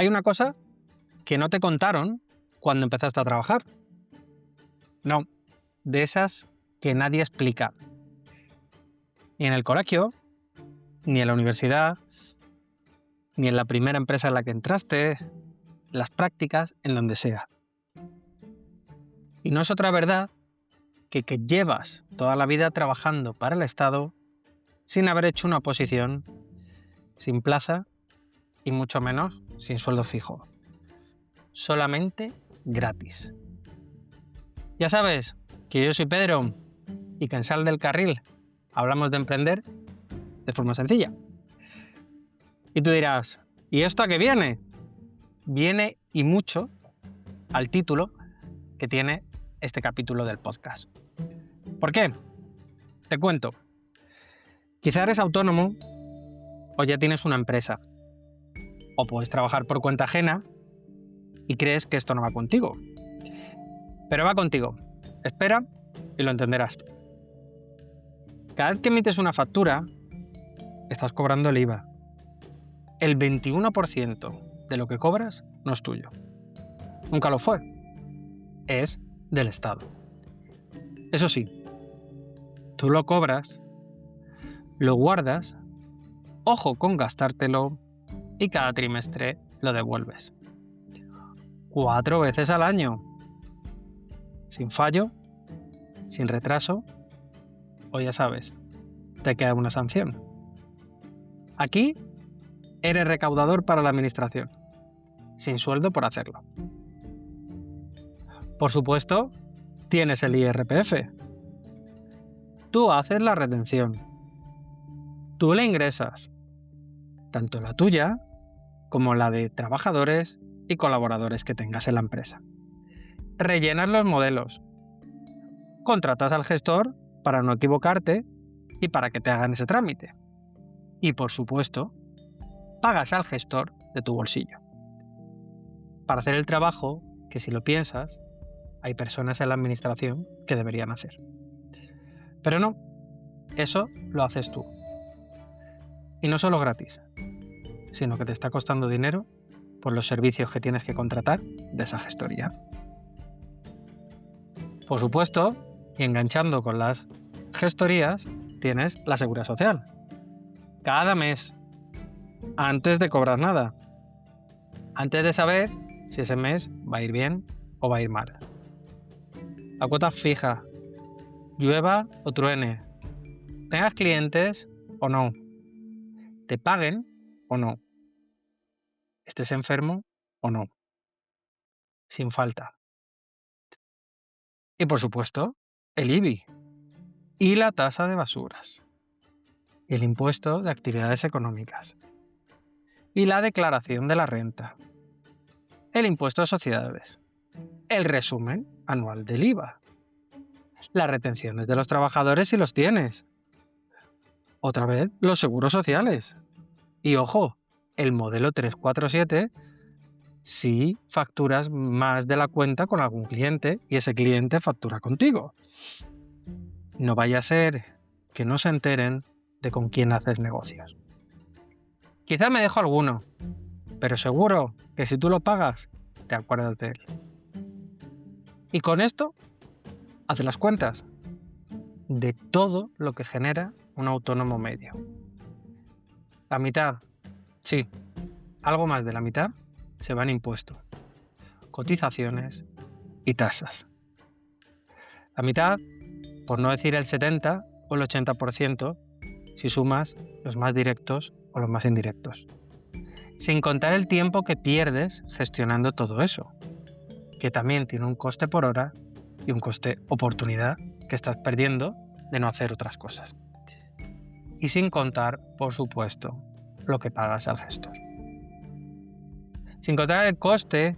hay una cosa que no te contaron cuando empezaste a trabajar. No, de esas que nadie explica. Ni en el colegio, ni en la universidad, ni en la primera empresa en la que entraste, las prácticas, en donde sea. Y no es otra verdad que llevas toda la vida trabajando para el Estado sin haber hecho una oposición, sin plaza y mucho menos sin sueldo fijo. Solamente gratis. Ya sabes que yo soy Pedro y que en Sal del Carril hablamos de emprender de forma sencilla. Y tú dirás, ¿y esto a qué viene? Viene y mucho al título que tiene este capítulo del podcast. ¿Por qué? Te cuento. Quizá eres autónomo o ya tienes una empresa. O puedes trabajar por cuenta ajena y crees que esto no va contigo. Pero va contigo. Espera y lo entenderás. Cada vez que emites una factura, estás cobrando el IVA. El 21% de lo que cobras no es tuyo. Nunca lo fue. Es del Estado. Eso sí, tú lo cobras, lo guardas, ojo con gastártelo y cada trimestre lo devuelves. 4 veces al año. Sin fallo, sin retraso, o ya sabes, te queda una sanción. Aquí eres recaudador para la administración, sin sueldo por hacerlo. Por supuesto, tienes el IRPF. Tú haces la retención. Tú le ingresas, tanto la tuya como la de trabajadores y colaboradores que tengas en la empresa. Rellenas los modelos. Contratas al gestor para no equivocarte y para que te hagan ese trámite. Y por supuesto, pagas al gestor de tu bolsillo. Para hacer el trabajo que, si lo piensas, hay personas en la administración que deberían hacer. Pero no, eso lo haces tú. Y no solo gratis, sino que te está costando dinero por los servicios que tienes que contratar de esa gestoría. Por supuesto, y enganchando con las gestorías, tienes la Seguridad Social. Cada mes, antes de cobrar nada. Antes de saber si ese mes va a ir bien o va a ir mal. La cuota fija, llueva o truene, tengas clientes o no, te paguen o no, estés enfermo o no, sin falta. Y por supuesto, el IBI y la tasa de basuras, y el impuesto de actividades económicas, y la declaración de la renta, el impuesto a sociedades, el resumen anual del IVA, las retenciones de los trabajadores si los tienes, otra vez los seguros sociales, y ojo, el modelo 347 si facturas más de la cuenta con algún cliente y ese cliente factura contigo. No vaya a ser que no se enteren de con quién haces negocios. Quizá me dejo alguno, pero seguro que si tú lo pagas, te acuerdas de él. Y con esto, haz las cuentas de todo lo que genera un autónomo medio. La mitad, sí, algo más de la mitad, se va en impuestos, cotizaciones y tasas. La mitad, por no decir el 70 o el 80%, si sumas los más directos o los más indirectos. Sin contar el tiempo que pierdes gestionando todo eso, que también tiene un coste por hora y un coste oportunidad que estás perdiendo de no hacer otras cosas. Y sin contar, por supuesto, lo que pagas al gestor. Sin contar el coste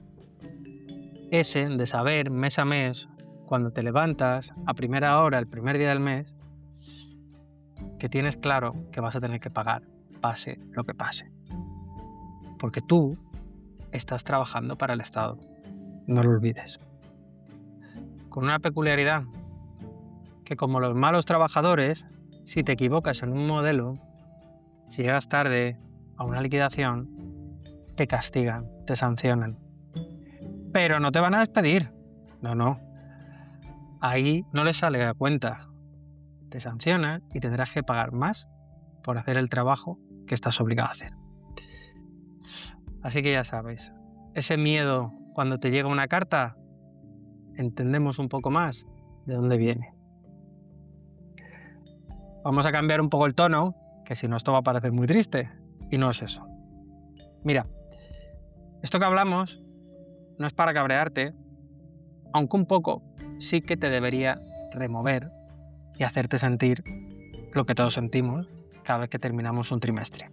ese de saber mes a mes, cuando te levantas a primera hora, el primer día del mes, que tienes claro que vas a tener que pagar, pase lo que pase. Porque tú estás trabajando para el Estado, no lo olvides. Con una peculiaridad, que como los malos trabajadores, si te equivocas en un modelo, si llegas tarde a una liquidación, te castigan, te sancionan. Pero no te van a despedir. No. Ahí no les sale a cuenta. Te sancionan y tendrás que pagar más por hacer el trabajo que estás obligado a hacer. Así que ya sabes, ese miedo cuando te llega una carta, entendemos un poco más de dónde viene. Vamos a cambiar un poco el tono, que si no esto va a parecer muy triste, y no es eso. Mira, esto que hablamos no es para cabrearte, aunque un poco sí que te debería remover y hacerte sentir lo que todos sentimos cada vez que terminamos un trimestre.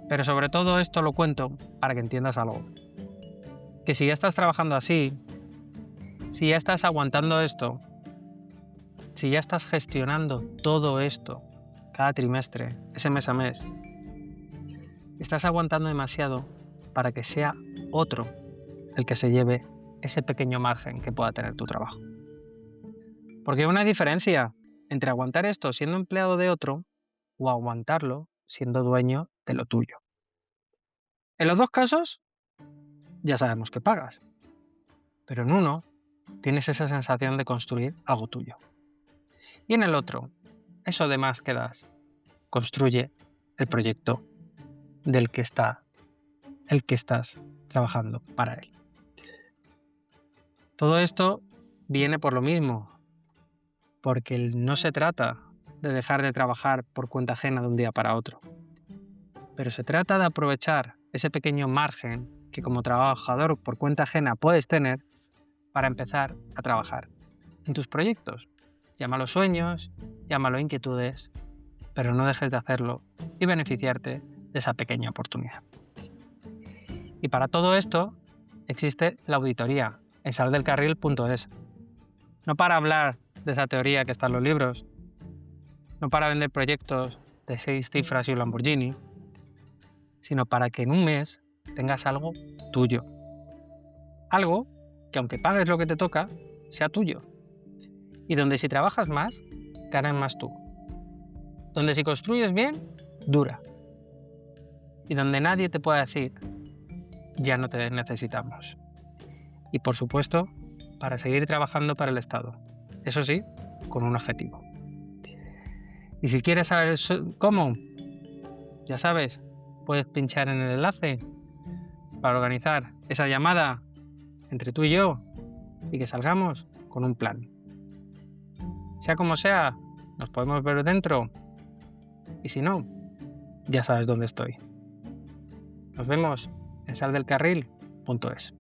Pero sobre todo esto lo cuento para que entiendas algo. Que si ya estás trabajando así, si ya estás aguantando esto, si ya estás gestionando todo esto cada trimestre, ese mes a mes, estás aguantando demasiado para que sea otro el que se lleve ese pequeño margen que pueda tener tu trabajo. Porque hay una diferencia entre aguantar esto siendo empleado de otro o aguantarlo siendo dueño de lo tuyo. En los dos casos, ya sabemos que pagas, pero en uno tienes esa sensación de construir algo tuyo. Y en el otro, eso de más que das, construye el proyecto del que estás trabajando para él. Todo esto viene por lo mismo, porque no se trata de dejar de trabajar por cuenta ajena de un día para otro, pero se trata de aprovechar ese pequeño margen que como trabajador por cuenta ajena puedes tener para empezar a trabajar en tus proyectos. Llámalo sueños, llámalo inquietudes, pero no dejes de hacerlo y beneficiarte de esa pequeña oportunidad. Y para todo esto existe la auditoría en saldelcarril.es. No para hablar de esa teoría que está en los libros, no para vender proyectos de 6 cifras y un Lamborghini, sino para que en un mes tengas algo tuyo. Algo que aunque pagues lo que te toca, sea tuyo. Y donde si trabajas más, ganas más tú. Donde si construyes bien, dura. Y donde nadie te pueda decir, ya no te necesitamos. Y por supuesto, para seguir trabajando para el Estado. Eso sí, con un objetivo. Y si quieres saber cómo, ya sabes, puedes pinchar en el enlace para organizar esa llamada entre tú y yo y que salgamos con un plan. Sea como sea, nos podemos ver dentro y si no, ya sabes dónde estoy. Nos vemos en saldelcarril.es.